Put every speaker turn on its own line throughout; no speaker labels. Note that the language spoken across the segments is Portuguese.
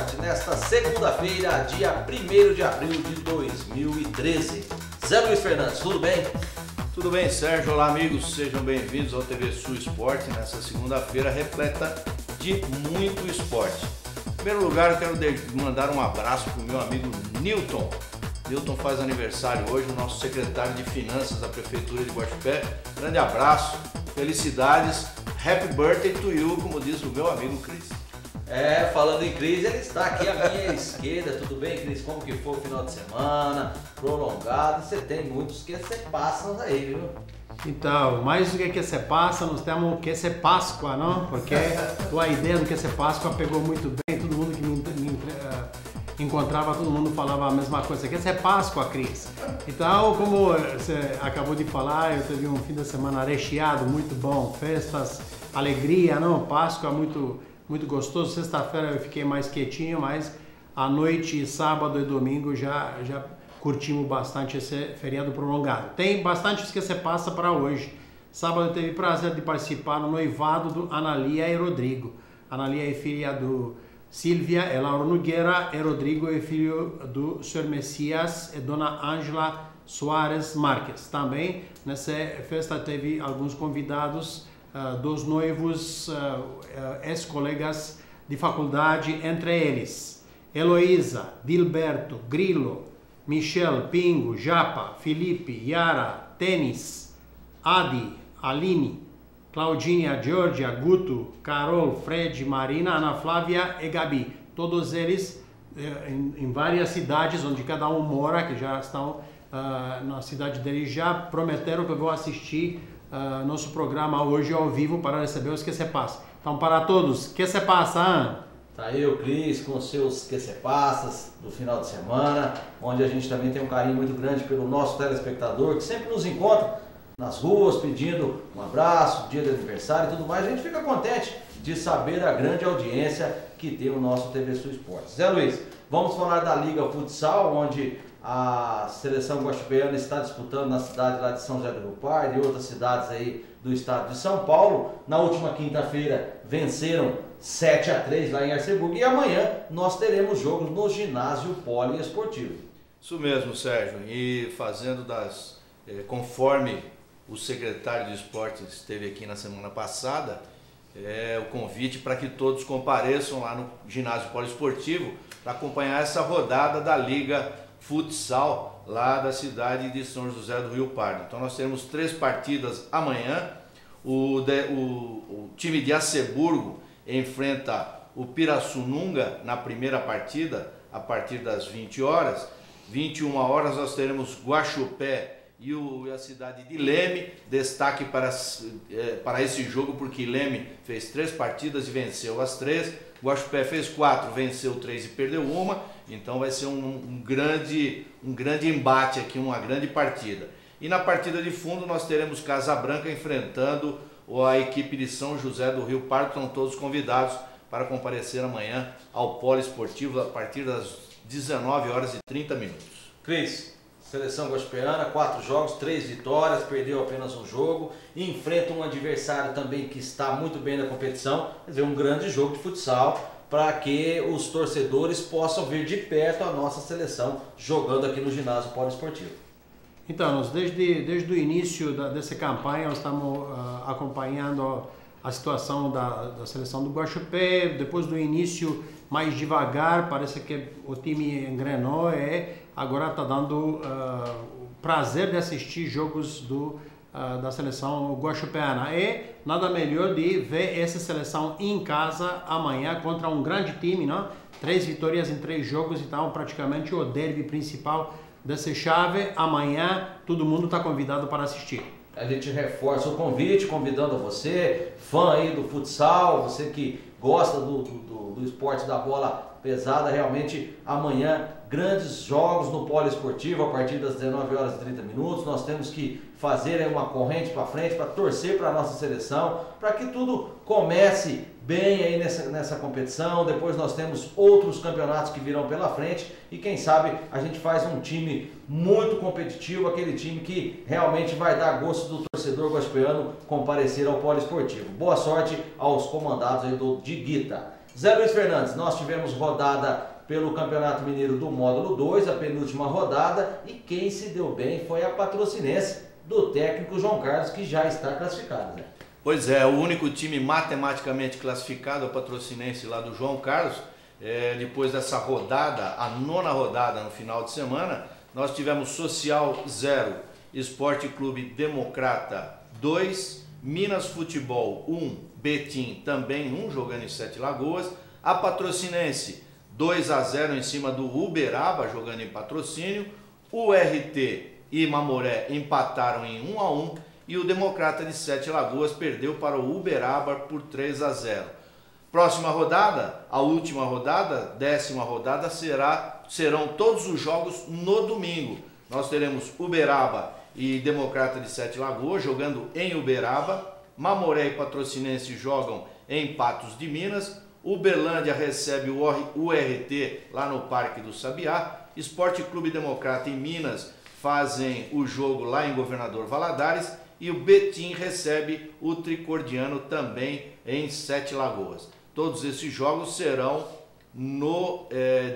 Esporte, nesta segunda-feira, dia 1º de abril de 2013. Zé Luiz Fernandes, tudo bem?
Tudo bem, Sérgio? Olá, amigos, sejam bem-vindos ao TV Sul Esporte, nessa segunda-feira repleta de muito esporte. Em primeiro lugar, eu quero mandar um abraço para o meu amigo Newton. Newton faz aniversário hoje, o nosso secretário de Finanças da Prefeitura de Guaxupé. Grande abraço, felicidades, happy birthday to you, como diz o meu amigo Cris.
Falando em Cris, ele está aqui à minha esquerda. Tudo bem, Cris? Como que foi o final de semana? Prolongado? Você tem muitos que você passam aí, viu?
Então, mais do que se passa, nós temos o que se Páscoa, não? Porque a ideia do que se Páscoa pegou muito bem, todo mundo que me encontrava, todo mundo falava a mesma coisa, que se Páscoa, Cris. Então, como você acabou de falar, eu tive um fim de semana recheado, muito bom, festas, alegria, não? Páscoa, muito gostoso. Sexta-feira eu fiquei mais quietinho, mas à noite, sábado e domingo já curtimos bastante esse feriado prolongado. Tem bastante que se passa para hoje. Sábado eu tive o prazer de participar no noivado do Analia e Rodrigo. Analia é filha do Silvia e Laura Nogueira, e Rodrigo é filho do Sr. Messias e Dona Ângela Soares Marques. Também nessa festa teve alguns convidados dos noivos, ex-colegas de faculdade, entre eles Heloísa, Dilberto, Grilo, Michel, Pingo, Japa, Felipe, Yara, Tênis, Adi, Aline, Claudinha, Georgia, Guto, Carol, Fred, Marina, Ana Flávia e Gabi. Todos eles em várias cidades onde cada um mora, que já estão na cidade deles, já prometeram que eu vou assistir nosso programa hoje ao vivo para receber os que se passa. Então, para todos, que se passa?
Tá aí o Cris com os seus que se passas do final de semana, onde a gente também tem um carinho muito grande pelo nosso telespectador, que sempre nos encontra nas ruas pedindo um abraço, dia de aniversário e tudo mais. A gente fica contente de saber a grande audiência que tem o nosso TV Sul Esportes. Zé Luiz, vamos falar da Liga Futsal, onde a seleção guaxupeana está disputando na cidade lá de São José do Rio Pardo e outras cidades aí do estado de São Paulo. Na última quinta-feira venceram 7-3 lá em Arceburgo, e amanhã nós teremos jogos no ginásio poliesportivo.
Isso mesmo, Sérgio, e fazendo conforme o secretário de esportes esteve aqui na semana passada, o convite para que todos compareçam lá no ginásio poliesportivo para acompanhar essa rodada da Liga Futsal lá da cidade de São José do Rio Pardo. Então nós teremos 3 partidas amanhã. O time de Arceburgo enfrenta o Pirassununga na primeira partida a partir das 20 horas. 21 horas nós teremos Guaxupé e a cidade de Leme. Destaque para esse jogo porque Leme fez 3 partidas e venceu as 3. Guaxupé fez 4, venceu 3 e perdeu 1. Então vai ser um grande embate aqui, uma grande partida. E na partida de fundo nós teremos Casa Branca enfrentando a equipe de São José do Rio Pardo. Estão todos convidados para comparecer amanhã ao poliesportivo a partir das 19 horas e 30 minutos.
Cris, seleção guaxupeana, 4 jogos, 3 vitórias, perdeu apenas um jogo, enfrenta um adversário também que está muito bem na competição. Quer dizer, um grande jogo de futsal para que os torcedores possam ver de perto a nossa seleção jogando aqui no ginásio poliesportivo.
Então, nós desde o início dessa campanha nós estamos acompanhando a situação da seleção do Guaxupé. Depois do início mais devagar, parece que o time engrenou e agora está dando prazer de assistir jogos da seleção guaxupeana. E nada melhor de ver essa seleção em casa amanhã contra um grande time, não? 3 vitórias em 3 jogos, então praticamente o derby principal dessa chave. Amanhã todo mundo está convidado para assistir.
A gente reforça o convite, convidando você, fã aí do futsal, você que gosta do esporte da bola pesada. Realmente amanhã grandes jogos no poliesportivo a partir das 19 horas e 30 minutos. Nós temos que fazer uma corrente para frente, para torcer para a nossa seleção, para que tudo comece bem aí nessa competição. Depois nós temos outros campeonatos que virão pela frente e quem sabe a gente faz um time muito competitivo, aquele time que realmente vai dar gosto do torcedor guaxupeano comparecer ao poliesportivo. Boa sorte aos comandados aí do Diguita. Zé Luiz Fernandes, nós tivemos rodada pelo Campeonato Mineiro do Módulo 2, a penúltima rodada, e quem se deu bem foi a Patrocinense do técnico João Carlos, que já está classificado, né?
Pois é, o único time matematicamente classificado, a Patrocinense lá do João Carlos. Depois dessa rodada, a 9ª rodada no final de semana, nós tivemos Social 0, Esporte Clube Democrata 2, Minas Futebol 1, Betim também 1, jogando em Sete Lagoas. A Patrocinense 2-0 em cima do Uberaba, jogando em Patrocínio. O RT e Mamoré empataram em 1-1 e o Democrata de Sete Lagoas perdeu para o Uberaba por 3-0. Próxima rodada, a última rodada, 10ª rodada, serão todos os jogos no domingo. Nós teremos Uberaba e Democrata de Sete Lagoas jogando em Uberaba. Mamoré e Patrocinense jogam em Patos de Minas. Uberlândia recebe o URT lá no Parque do Sabiá. Esporte Clube Democrata e Minas fazem o jogo lá em Governador Valadares. E o Betim recebe o Tricordiano também em Sete Lagoas. Todos esses jogos serão no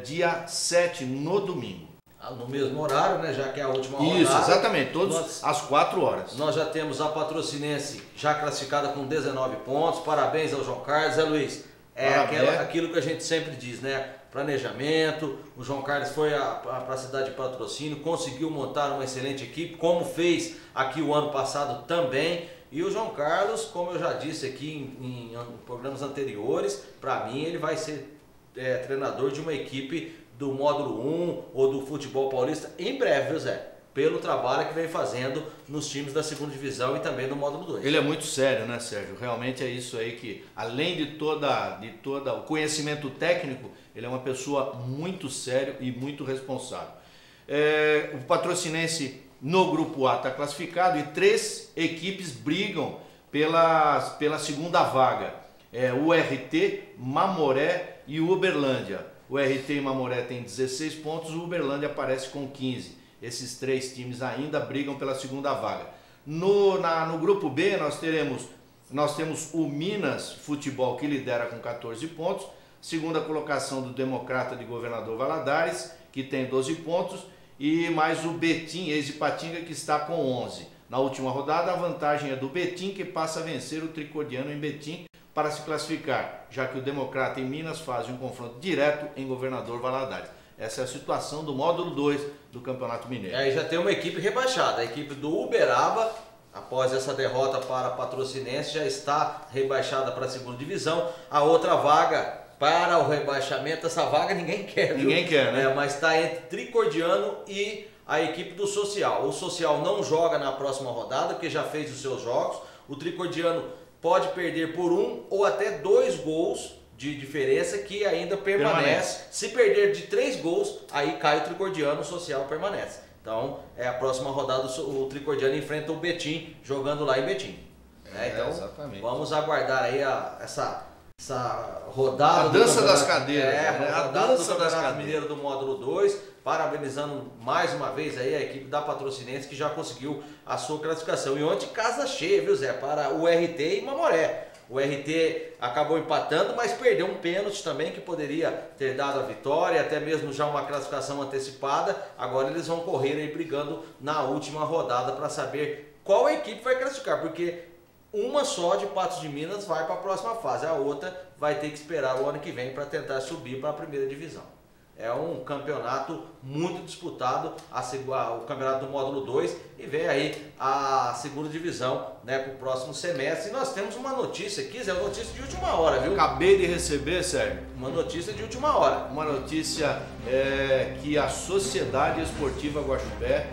dia 7, no domingo.
No mesmo horário, né? Já que é a última rodada.
Isso, exatamente, todos às 4 horas.
Nós já temos a Patrocinense já classificada com 19 pontos. Parabéns ao João Carlos. Zé Luiz, aquilo que a gente sempre diz, né? Planejamento. O João Carlos foi para a cidade de Patrocínio, conseguiu montar uma excelente equipe, como fez aqui o ano passado também. E o João Carlos, como eu já disse aqui em programas anteriores, para mim ele vai ser treinador de uma equipe do Módulo 1 ou do futebol paulista em breve, viu, Zé? Pelo trabalho que vem fazendo nos times da 2ª divisão e também do Módulo 2.
Ele é muito sério, né, Sérgio? Realmente é isso aí que, além de toda o conhecimento técnico, ele é uma pessoa muito séria e muito responsável. O Patrocinense no Grupo A está classificado e 3 equipes brigam pela 2ª vaga. O RT, Mamoré e o Uberlândia. O RT e Mamoré têm 16 pontos, o Uberlândia aparece com 15. Esses 3 times ainda brigam pela 2ª vaga. No Grupo B nós temos o Minas Futebol, que lidera com 14 pontos. 2ª colocação do Democrata de Governador Valadares, que tem 12 pontos. E mais o Betim, ex-Ipatinga, que está com 11. Na última rodada, a vantagem é do Betim, que passa a vencer o Tricordiano em Betim para se classificar, já que o Democrata em Minas faz um confronto direto em Governador Valadares. Essa é a situação do Módulo 2 do Campeonato Mineiro.
Aí já tem uma equipe rebaixada, a equipe do Uberaba, após essa derrota para a Patrocinense, já está rebaixada para a 2ª divisão. A outra vaga para o rebaixamento, essa vaga ninguém quer, viu?
Ninguém quer, né?
Mas está entre Tricordiano e a equipe do Social. O Social não joga na próxima rodada, porque já fez os seus jogos. O Tricordiano pode perder por 1 ou até 2 gols de diferença, que ainda permanece. Se perder de 3 gols, aí cai o Tricordiano, o Social permanece. Então, a próxima rodada o Tricordiano enfrenta o Betim, jogando lá em Betim. Então,
exatamente.
Vamos aguardar aí essa rodada.
A dança das cadeiras.
A dança do Campeonato Mineiro do Módulo 2. Parabenizando mais uma vez aí a equipe da Patrocinense, que já conseguiu a sua classificação. E ontem casa cheia, viu, Zé? Para o RT e Mamoré. O RT acabou empatando, mas perdeu um pênalti também, que poderia ter dado a vitória, até mesmo já uma classificação antecipada. Agora eles vão correr aí brigando na última rodada para saber qual equipe vai classificar, porque uma só de Patos de Minas vai para a próxima fase, a outra vai ter que esperar o ano que vem para tentar subir para a 1ª divisão. É um campeonato muito disputado, o campeonato do Módulo 2, e vem aí a 2ª divisão, né, para o próximo semestre. E nós temos uma notícia aqui, Zé, uma notícia de última hora, viu?
Acabei de receber, Sérgio.
Uma notícia de última hora.
Uma notícia que a Sociedade Esportiva Guaxupé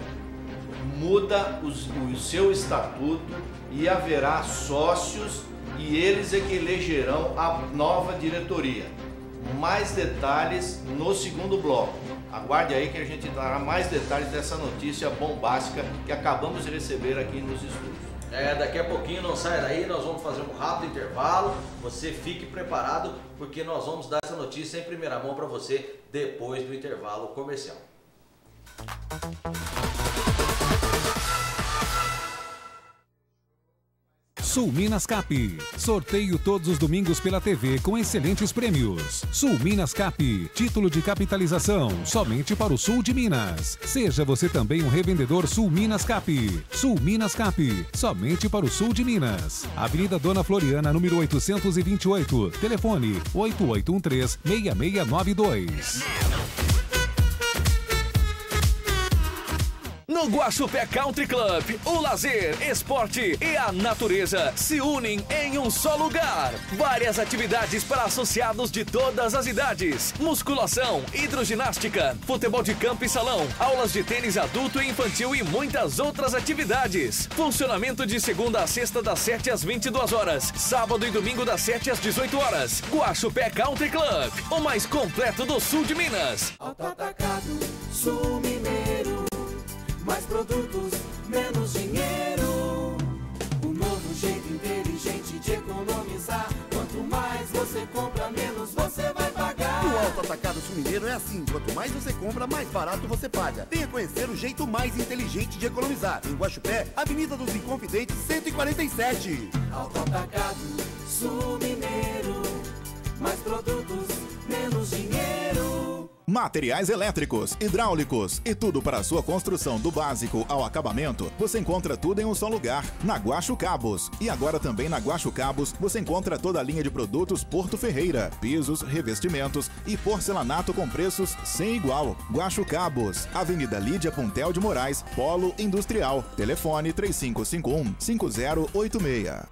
muda o seu estatuto e haverá sócios, e eles é que elegerão a nova diretoria. Mais detalhes no 2º bloco. Aguarde aí que a gente dará mais detalhes dessa notícia bombástica que acabamos de receber aqui nos estúdios.
Daqui a pouquinho, não sai daí, nós vamos fazer um rápido intervalo. Você fique preparado, porque nós vamos dar essa notícia em primeira mão para você depois do intervalo comercial.
Sul Minas Cap. Sorteio todos os domingos pela TV com excelentes prêmios. Sul Minas Cap. Título de capitalização somente para o sul de Minas. Seja você também um revendedor Sul Minas Cap. Sul Minas Cap. Somente para o sul de Minas. Avenida Dona Floriana, número 828. Telefone 8813-6692.
No Guaxupé Country Club, o lazer, esporte e a natureza se unem em um só lugar. Várias atividades para associados de todas as idades. Musculação, hidroginástica, futebol de campo e salão, aulas de tênis adulto e infantil e muitas outras atividades. Funcionamento de segunda a sexta das 7 às 22 horas. Sábado e domingo das 7 às 18 horas. Guaxupé Country Club, o mais completo do sul de Minas.
Autoatacado Sul Mineiro. Mais produtos, menos dinheiro. Um novo jeito inteligente de economizar. Quanto mais você compra, menos você vai pagar.
No Alto Atacado Sul Mineiro é assim. Quanto mais você compra, mais barato você paga. Venha conhecer o jeito mais inteligente de economizar. Em Guaxupé, Avenida dos Inconfidentes, 147.
Alto Atacado Sul Mineiro. Mais produtos, menos dinheiro.
Materiais elétricos, hidráulicos e tudo para a sua construção do básico ao acabamento, você encontra tudo em um só lugar, na Guaxo Cabos. E agora também na Guaxo Cabos você encontra toda a linha de produtos Porto Ferreira, pisos, revestimentos e porcelanato com preços sem igual. Guaxo Cabos, Avenida Lídia Puntel de Moraes, Polo Industrial, telefone 3551-5086.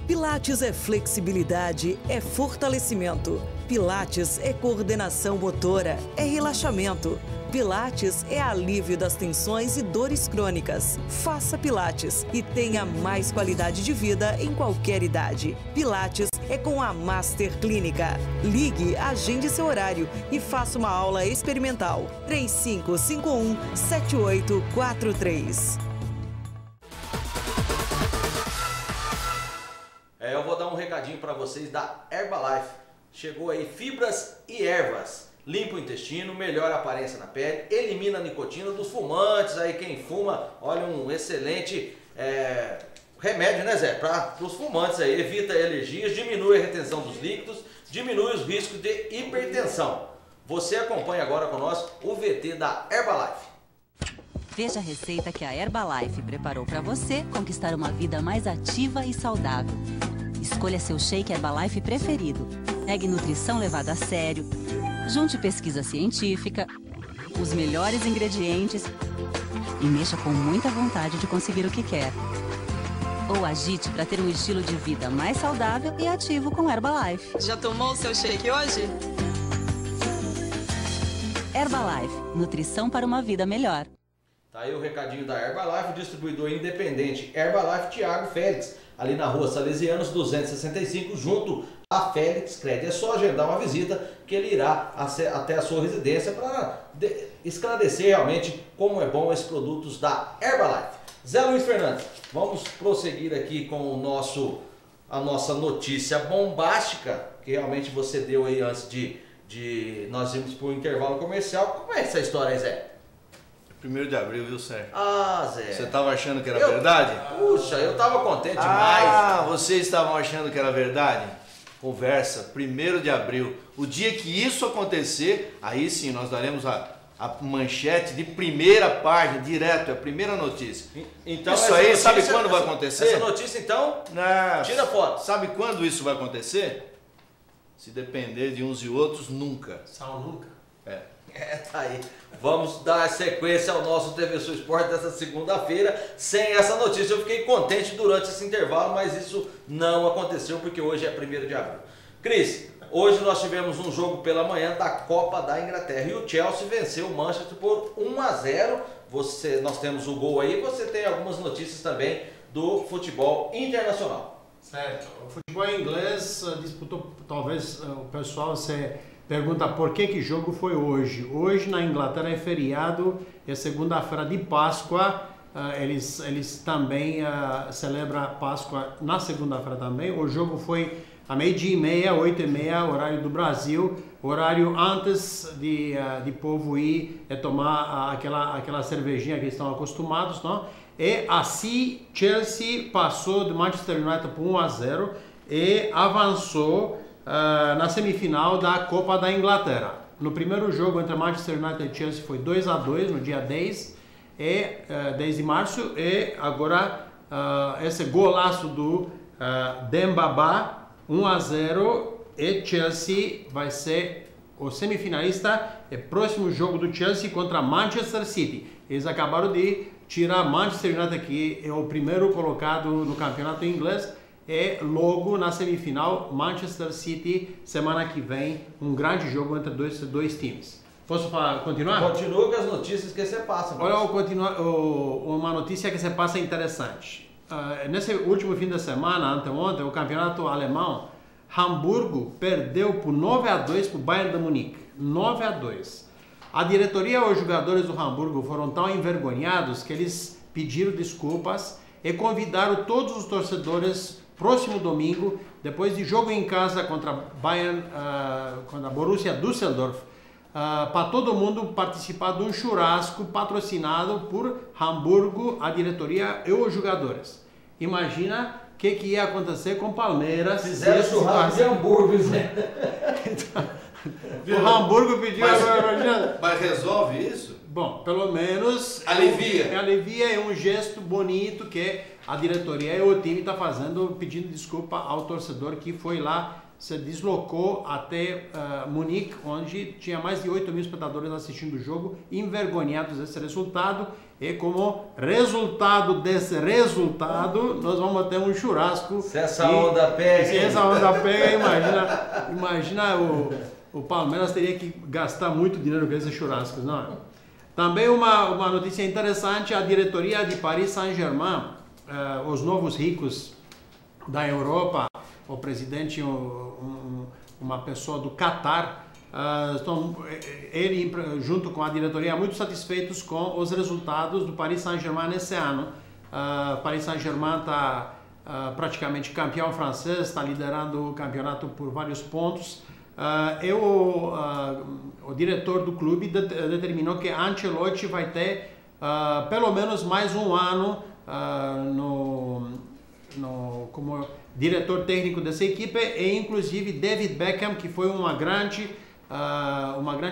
Pilates é flexibilidade, é fortalecimento. Pilates é coordenação motora, é relaxamento. Pilates é alívio das tensões e dores crônicas. Faça Pilates e tenha mais qualidade de vida em qualquer idade. Pilates é com a Master Clínica. Ligue, agende seu horário e faça uma aula experimental. 3551-7843.
Eu vou dar um recadinho para vocês da Herbalife. Chegou aí fibras e ervas. Limpa o intestino, melhora a aparência na pele, elimina a nicotina dos fumantes. Aí quem fuma, olha, um excelente remédio, né, Zé? Para os fumantes aí, evita alergias, diminui a retenção dos líquidos, diminui os riscos de hipertensão. Você acompanha agora conosco o VT da Herbalife.
Veja a receita que a Herbalife preparou para você conquistar uma vida mais ativa e saudável. Escolha seu shake Herbalife preferido. Pegue nutrição levada a sério. Junte pesquisa científica, os melhores ingredientes e mexa com muita vontade de conseguir o que quer. Ou agite para ter um estilo de vida mais saudável e ativo com Herbalife.
Já tomou o seu shake hoje?
Herbalife, nutrição para uma vida melhor.
Tá aí o recadinho da Herbalife, o distribuidor independente Herbalife Thiago Félix, ali na rua Salesianos 265, junto a Félix Cred. É só agendar uma visita que ele irá até a sua residência para esclarecer realmente como é bom esses produtos da Herbalife. Zé Luiz Fernandes, vamos prosseguir aqui com a nossa notícia bombástica, que realmente você deu aí antes de nós irmos para o intervalo comercial. Como é essa história aí, Zé?
1º de abril, viu, Sérgio?
Ah, Zé.
Você estava achando que era verdade?
Puxa, eu estava contente demais.
Ah, vocês estavam achando que era verdade? Conversa, 1º de abril. O dia que isso acontecer, aí sim nós daremos a manchete de primeira página, direto, é a primeira notícia.
Então,
isso aí, notícia, sabe quando vai acontecer?
Essa notícia, então, tira foto.
Sabe quando isso vai acontecer? Se depender de uns e outros, nunca.
Só nunca.
Tá aí. Vamos dar sequência ao nosso TV Sul Esporte dessa segunda-feira sem essa notícia. Eu fiquei contente durante esse intervalo, mas isso não aconteceu porque hoje é 1º de abril. Cris, hoje nós tivemos um jogo pela manhã da Copa da Inglaterra e o Chelsea venceu o Manchester por 1-0. Nós temos o gol aí, você tem algumas notícias também do futebol internacional.
Certo. O futebol inglês disputou, talvez o pessoal se pergunta por que jogo foi hoje. Hoje na Inglaterra é feriado, é segunda-feira de Páscoa, eles também celebram a Páscoa na segunda-feira também. O jogo foi a 12h30, 8h30, horário do Brasil, horário antes de povo ir tomar aquela cervejinha que estão acostumados, não? E assim Chelsea passou do Manchester United por 1-0 e avançou na semifinal da Copa da Inglaterra. No primeiro jogo entre Manchester United e Chelsea foi 2-2 no dia 10 de março, e agora esse golaço do Dembaba, 1-0, e Chelsea vai ser o semifinalista. É próximo jogo do Chelsea contra Manchester City. Eles acabaram de tirar Manchester United, que é o primeiro colocado no campeonato inglês, e logo na semifinal Manchester City semana que vem, um grande jogo entre dois times. Posso continuar?
Continua com as notícias que você passa.
Olha, uma notícia que você passa interessante. Nesse último fim de semana, anteontem, o campeonato alemão, Hamburgo perdeu por 9-2 para o Bayern de Munique. 9-2. A diretoria e os jogadores do Hamburgo foram tão envergonhados que eles pediram desculpas e convidaram todos os torcedores próximo domingo, depois de jogo em casa contra Bayern, contra a Borussia Düsseldorf, para todo mundo participar de um churrasco patrocinado por Hamburgo, a diretoria e os jogadores. Imagina o que ia acontecer com Palmeiras.
Fizeram churrasco de Hamburgo, né?
O Hamburgo pediu agora.
Mas resolve isso?
Bom, pelo menos
alivia.
Alivia, é um gesto bonito que a diretoria e o time está fazendo, pedindo desculpa ao torcedor que foi lá, se deslocou até Munique, onde tinha mais de 8 mil espectadores assistindo o jogo, envergonhados desse resultado. E como resultado desse resultado, nós vamos ter um churrasco.
Se essa onda pega.
Se essa onda pega, imagina o Palmeiras teria que gastar muito dinheiro com esses churrascos, não é? Também uma notícia interessante: a diretoria de Paris Saint-Germain, os novos ricos da Europa, o presidente, uma pessoa do Catar, ele junto com a diretoria muito satisfeitos com os resultados do Paris Saint-Germain nesse ano. Paris Saint-Germain está praticamente campeão francês, está liderando o campeonato por vários pontos. O diretor do clube determinou que Ancelotti vai ter pelo menos mais um ano como diretor técnico dessa equipe, e inclusive David Beckham, que foi uma grande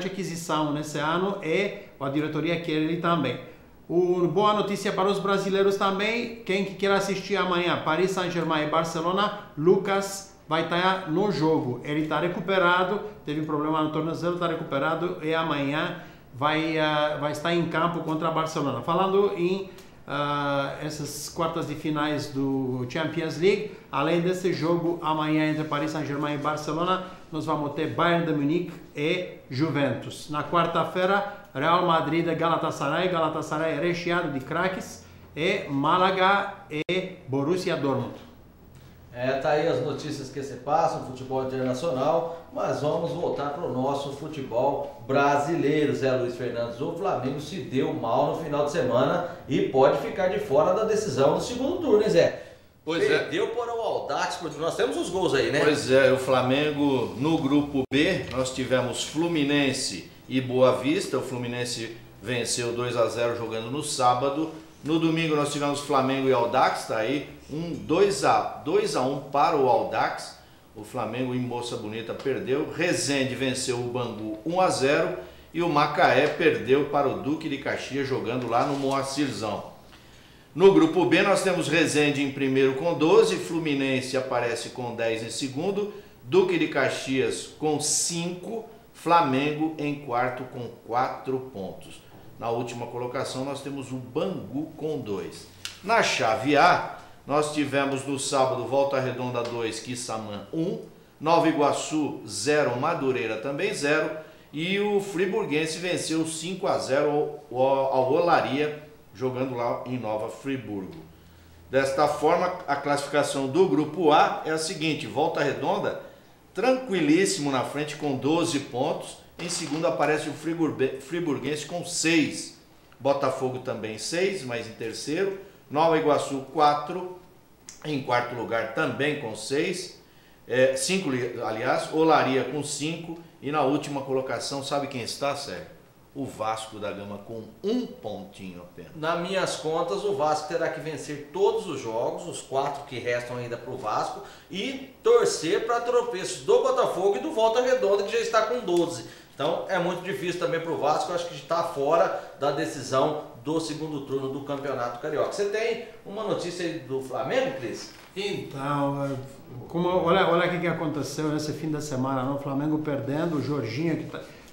aquisição nesse ano, e a diretoria quer ele também. Boa notícia para os brasileiros também: quem que quer assistir amanhã Paris Saint-Germain e Barcelona, Lucas vai estar no jogo. Ele está recuperado, teve um problema no tornozelo, está recuperado, e amanhã vai estar em campo contra a Barcelona. Falando em essas quartas de finais do Champions League, além desse jogo amanhã entre Paris Saint-Germain e Barcelona, nós vamos ter Bayern de Munique e Juventus. Na quarta-feira, Real Madrid e Galatasaray é recheado de craques, e Málaga e Borussia Dortmund.
Tá aí as notícias que se passam, futebol internacional, mas vamos voltar para o nosso futebol brasileiro, Zé Luiz Fernandes. O Flamengo se deu mal no final de semana e pode ficar de fora da decisão do segundo turno, né, Zé?
Pois
Perdeu para o Audax, nós temos os gols aí, né?
Pois é, o Flamengo no grupo B, nós tivemos Fluminense e Boa Vista. O Fluminense venceu 2-0 jogando no sábado. No domingo nós tivemos Flamengo e Audax, tá aí, 2-1 para o Audax. O Flamengo em Moça Bonita perdeu. Resende venceu o Bangu 1-0 e o Macaé perdeu para o Duque de Caxias jogando lá no Moacirzão. No grupo B nós temos Resende em primeiro com 12, Fluminense aparece com 10 em segundo, Duque de Caxias com 5, Flamengo em quarto com 4 pontos. Na última colocação nós temos o Bangu com 2. Na chave A, nós tivemos no sábado Volta Redonda 2, Quissamã 1, Nova Iguaçu 0, Madureira também 0, e o Friburguense venceu 5-0 ao Olaria, jogando lá em Nova Friburgo. Desta forma, a classificação do grupo A é a seguinte: Volta Redonda tranquilíssimo na frente com 12 pontos. Em segundo aparece o Friburguense com 6. Botafogo também 6, mas em terceiro. Nova Iguaçu 4. Em quarto lugar também com 6. 5, aliás. Olaria com 5. E na última colocação, sabe quem está, Sérgio? o Vasco da Gama com 1 pontinho apenas.
Nas minhas contas, o Vasco terá que vencer todos os jogos, os 4 que restam ainda para o Vasco, e torcer para tropeços do Botafogo e do Volta Redonda, que já está com 12. Então é muito difícil também para o Vasco, acho que está fora da decisão do segundo turno do Campeonato Carioca. Você tem uma notícia aí do Flamengo, Cris?
Então, olha o que aconteceu nesse fim de semana, não? O Flamengo perdendo, o Jorginho que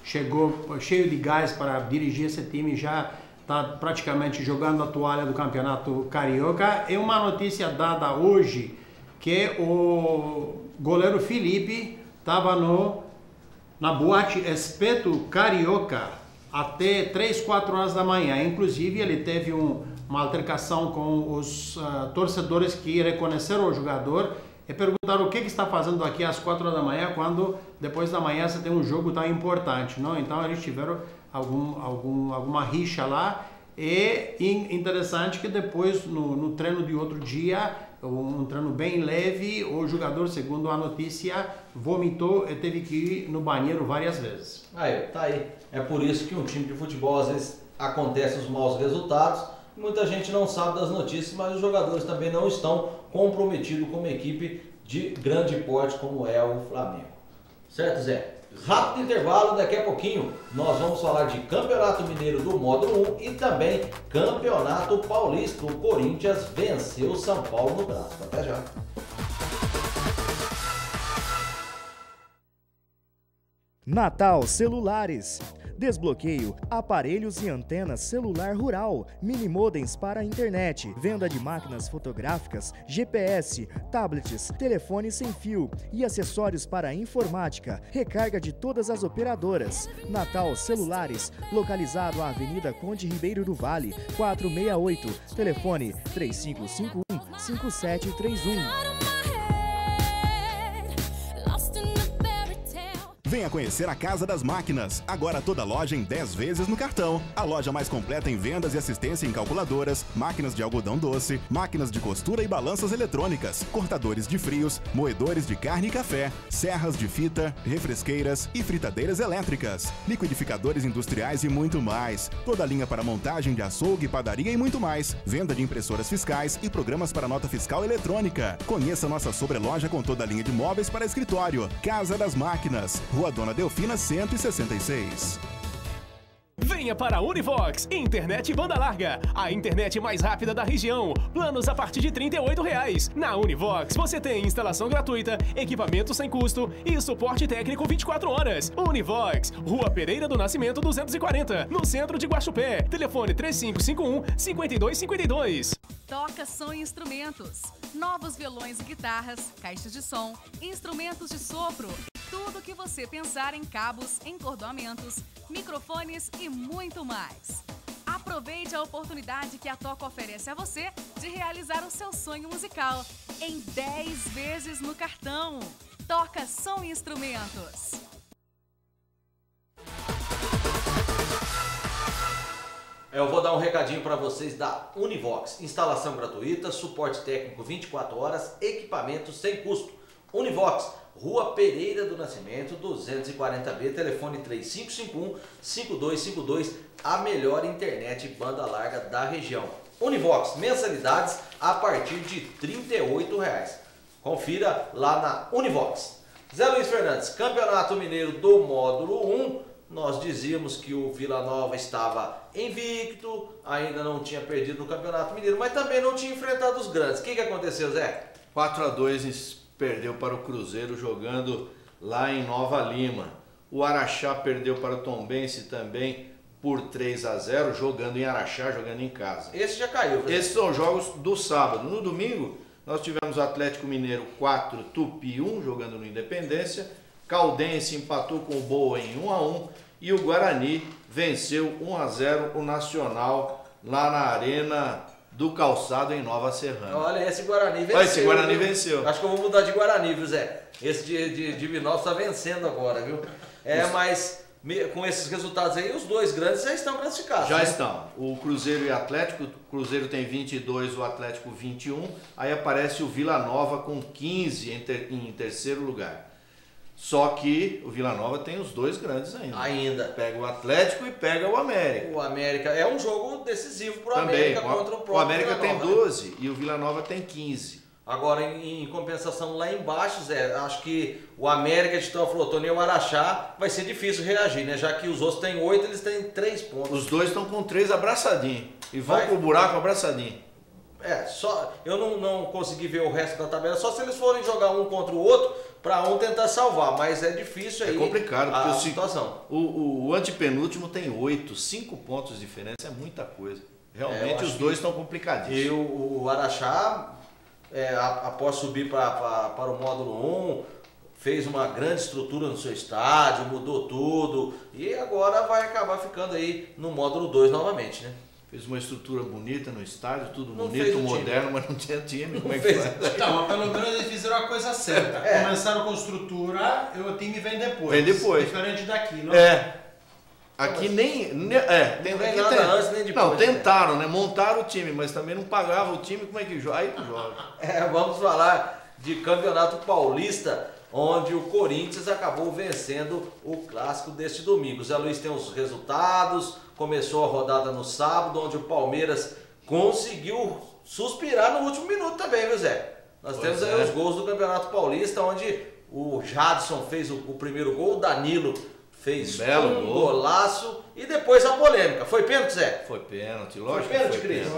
chegou cheio de gás para dirigir esse time, já está praticamente jogando a toalha do Campeonato Carioca. E uma notícia dada hoje, que o goleiro Felipe estava na boate Espeto Carioca até 3, 4 horas da manhã. Inclusive, ele teve uma altercação com os torcedores que reconheceram o jogador e perguntaram o que está fazendo aqui às 4 horas da manhã, quando depois da manhã você tem um jogo tão importante, não? Então eles tiveram alguma rixa lá. E interessante que depois no treino de outro dia, um treino bem leve, o jogador, segundo a notícia, vomitou e teve que ir no banheiro várias vezes.
Aí, tá aí. É por isso que um time de futebol às vezes acontecem os maus resultados. Muita gente não sabe das notícias, mas os jogadores também não estão comprometidos com uma equipe de grande porte como é o Flamengo. Certo, Zé? Rápido intervalo, daqui a pouquinho nós vamos falar de Campeonato Mineiro do Módulo 1 e também Campeonato Paulista. O Corinthians venceu o São Paulo no braço. Até já.
Natal Celulares. Desbloqueio, aparelhos e antenas celular rural, mini modems para a internet, venda de máquinas fotográficas, GPS, tablets, telefone sem fio e acessórios para a informática, recarga de todas as operadoras. Natal Celulares, localizado à Avenida Conde Ribeiro do Vale, 468, telefone 3551-5731.
Venha conhecer a Casa das Máquinas. Agora toda loja em 10 vezes no cartão. A loja mais completa em vendas e assistência em calculadoras, máquinas de algodão doce, máquinas de costura e balanças eletrônicas, cortadores de frios, moedores de carne e café, serras de fita, refresqueiras e fritadeiras elétricas, liquidificadores industriais e muito mais. Toda a linha para montagem de açougue, padaria e muito mais. Venda de impressoras fiscais e programas para nota fiscal eletrônica. Conheça nossa sobreloja com toda a linha de móveis para escritório. Casa das Máquinas. Rua Dona Delfina 166.
Venha para a Univox, internet banda larga, a internet mais rápida da região. Planos a partir de R$ 38,00. Na Univox você tem instalação gratuita, equipamento sem custo e suporte técnico 24 horas. Univox, Rua Pereira do Nascimento 240, no centro de Guaxupé. Telefone 3551-5252.
Toca Som e Instrumentos. Novos violões e guitarras, caixas de som, instrumentos de sopro. Tudo que você pensar em cabos, encordoamentos, microfones e muito mais. Aproveite a oportunidade que a Toca oferece a você de realizar o seu sonho musical em 10 vezes no cartão. Toca Som e Instrumentos.
Eu vou dar um recadinho para vocês da Univox. Instalação gratuita, suporte técnico 24 horas, equipamentos sem custo. Univox, Rua Pereira do Nascimento, 240B, telefone 3551-5252, a melhor internet banda larga da região. Univox, mensalidades a partir de R$ 38,00. Confira lá na Univox. Zé Luiz Fernandes, Campeonato Mineiro do Módulo 1, nós dizíamos que o Vila Nova estava invicto, ainda não tinha perdido no Campeonato Mineiro, mas também não tinha enfrentado os grandes. O que aconteceu, Zé?
4-2 perdeu para o Cruzeiro jogando lá em Nova Lima. O Araxá perdeu para o Tombense também por 3-0, jogando em Araxá, jogando em casa.
Esse já caiu.
Esses são jogos do sábado. No domingo, nós tivemos o Atlético Mineiro 4, Tupi 1, jogando no Independência. Caldense empatou com o Boa em 1-1 e o Guarani venceu 1-0 o Nacional lá na Arena do Calçado em Nova Serrana.
Olha, esse Guarani venceu.
Olha, esse Guarani venceu.
Acho que eu vou mudar de Guarani, viu, Zé? Esse de Vinópolis está vencendo agora, viu? Mas com esses resultados aí, os dois grandes já estão classificados.
Já
né?
estão. O Cruzeiro e o Atlético. O Cruzeiro tem 22, o Atlético 21. Aí aparece o Vila Nova com 15 em terceiro lugar. Só que o Vila Nova tem os dois grandes ainda. Pega o Atlético e pega o América.
O América é um jogo decisivo pro América contra o próprio
O América
Vila Nova,
tem 12 e o Vila Nova tem 15.
Agora, em compensação, lá embaixo, Zé, acho que o América de Teoflotone e o Araxá vai ser difícil reagir, né? Já que os outros têm 8, eles têm 3 pontos.
Os dois estão com 3 abraçadinhos e vão pro buraco abraçadinho.
Só eu não consegui ver o resto da tabela, só se eles forem jogar um contra o outro para um tentar salvar, mas é difícil aí.
É complicado, porque
a situação.
O antepenúltimo tem 8, 5 pontos de diferença, é muita coisa. Realmente os dois estão complicadíssimos.
E o Araxá, após subir para o módulo 1, fez uma grande estrutura no seu estádio, mudou tudo e agora vai acabar ficando aí no módulo 2 novamente, né?
Fez uma estrutura bonita no estádio, tudo
Não
bonito, moderno, mas não tinha time. Como é que faz?
Não, mas pelo menos eles fizeram a coisa certa. Começaram com estrutura e o time vem depois.
Vem depois.
Diferente daqui, não?
Aqui
Não
tem
nada antes nem depois.
Não, tentaram, né? Montaram o time, mas também não pagavam o time, como é que joga? Aí tu joga.
Vamos falar de Campeonato Paulista, onde o Corinthians acabou vencendo o clássico deste domingo. Zé Luiz tem os resultados, começou a rodada no sábado, onde o Palmeiras conseguiu suspirar no último minuto também, viu, Zé? Nós temos aí os gols do Campeonato Paulista, onde o Jadson fez o primeiro gol, o Danilo fez um golaço e depois a polêmica. Foi pênalti, Zé?
Foi pênalti, lógico.
Foi pênalti, Cris?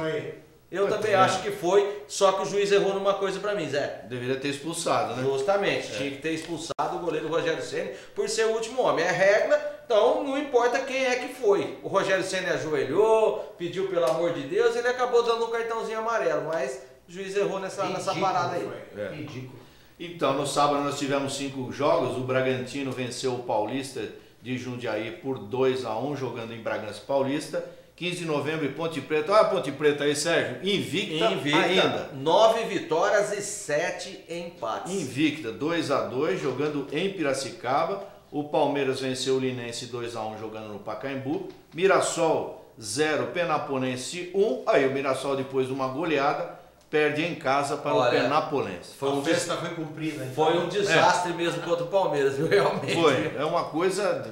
Eu também acho que foi, só que o juiz errou numa coisa pra mim, Zé.
Deveria ter expulsado, né?
Justamente, tinha que ter expulsado o goleiro Rogério Ceni por ser o último homem. É regra, então não importa quem é que foi. O Rogério Ceni ajoelhou, pediu pelo amor de Deus, ele acabou dando um cartãozinho amarelo, mas o juiz errou nessa parada aí.
Ridículo.
Então, no sábado nós tivemos 5 jogos, o Bragantino venceu o Paulista de Jundiaí por 2-1, jogando em Bragança Paulista. 15 de novembro e Ponte Preta. Olha a Ponte Preta aí, Sérgio. Invicta ainda.
9 vitórias e 7 empates.
Invicta, 2-2, jogando em Piracicaba. O Palmeiras venceu o Linense 2-1, jogando no Pacaembu. Mirassol 0, Penapolense 1. Aí o Mirassol, depois de uma goleada, perde em casa para o Penapolense.
A festa foi cumprida. Então.
Foi um desastre mesmo contra o Palmeiras, viu? Realmente.
Foi. É uma coisa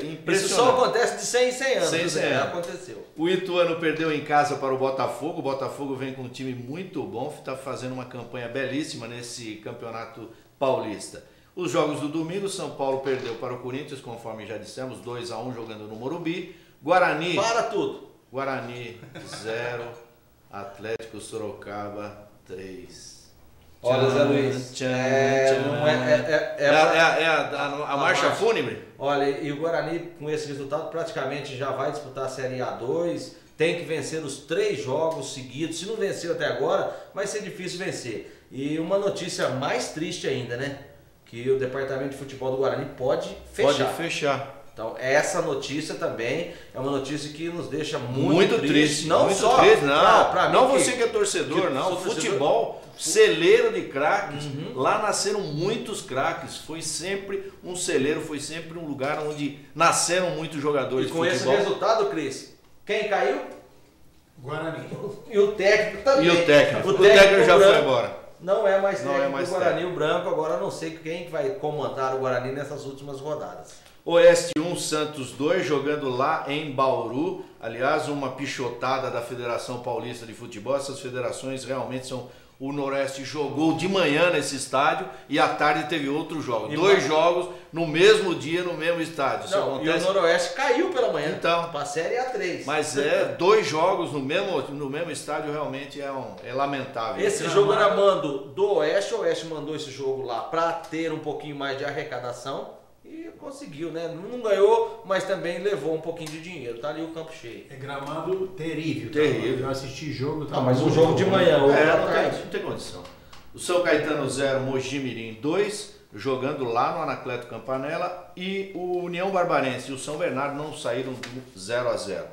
impressionante.
Isso só acontece de 100 em 100 anos.
100 em 100 anos.
Aconteceu.
O Ituano perdeu em casa para o Botafogo. O Botafogo vem com um time muito bom, está fazendo uma campanha belíssima nesse campeonato paulista. Os jogos do domingo, São Paulo perdeu para o Corinthians, conforme já dissemos, 2-1 jogando no Morumbi. Guarani.
Para tudo.
Guarani 0, Atlético Sorocaba 3.
Olha, Zé Luiz.
A marcha fúnebre?
Olha, e o Guarani, com esse resultado, praticamente já vai disputar a Série A2. Tem que vencer os 3 jogos seguidos. Se não venceu até agora, vai ser difícil vencer. E uma notícia mais triste ainda, né? Que o departamento de futebol do Guarani pode fechar.
Pode fechar.
Então, essa notícia também é uma notícia que nos deixa muito triste.
Não
muito
só
triste,
pra mim você que é torcedor, não. Futebol, celeiro de craques. Lá nasceram muitos craques. Foi sempre um celeiro, foi sempre um lugar onde nasceram muitos jogadores de futebol.
E com esse resultado, Cris, quem caiu?
Guarani.
E o técnico também.
E o técnico já foi embora.
Não é mais técnico do Guarani, o Branco. Agora não sei quem vai comandar o Guarani nessas últimas rodadas.
Oeste 1, Santos 2, jogando lá em Bauru. Aliás, uma pichotada da Federação Paulista de Futebol. Essas federações realmente são... O Noroeste jogou de manhã nesse estádio e à tarde teve outro jogo. 2 jogos no mesmo dia, no mesmo estádio.
Não, e o Noroeste caiu pela manhã para a Série A3.
Mas 2 jogos no mesmo estádio realmente é lamentável.
Esse jogo era mando do Oeste. O Oeste mandou esse jogo lá para ter um pouquinho mais de arrecadação. E conseguiu, né? Não ganhou, mas também levou um pouquinho de dinheiro. Tá ali o campo cheio.
É gramado terrível.
Terrível.
Eu assisti jogo.
Mas o jogo de manhã.
Não tem condição. O São Caetano 0, Mogi Mirim 2, jogando lá no Anacleto Campanella. E o União Barbarense e o São Bernardo não saíram do 0-0.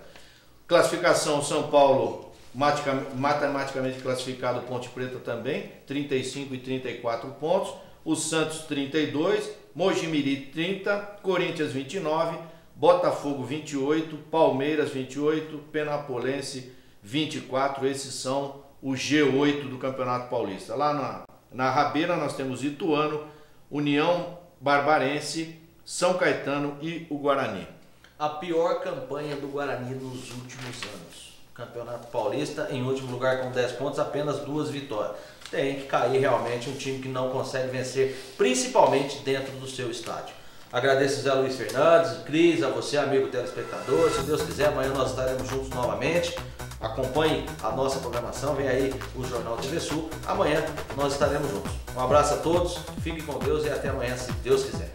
Classificação: São Paulo matematicamente classificado, Ponte Preta também, 35 e 34 pontos. O Santos 32, Mogi Mirim 30, Corinthians 29, Botafogo 28, Palmeiras 28, Penapolense 24. Esses são o G8 do Campeonato Paulista. Lá na Rabeira nós temos Ituano, União Barbarense, São Caetano e o Guarani.
A pior campanha do Guarani nos últimos anos. Campeonato Paulista, em último lugar com 10 pontos, apenas 2 vitórias. Tem que cair realmente um time que não consegue vencer, principalmente dentro do seu estádio. Agradeço Zé Luiz Fernandes, Cris, a você, amigo telespectador. Se Deus quiser, amanhã nós estaremos juntos novamente. Acompanhe a nossa programação, vem aí o Jornal TV Sul. Amanhã nós estaremos juntos. Um abraço a todos, fiquem com Deus e até amanhã, se Deus quiser.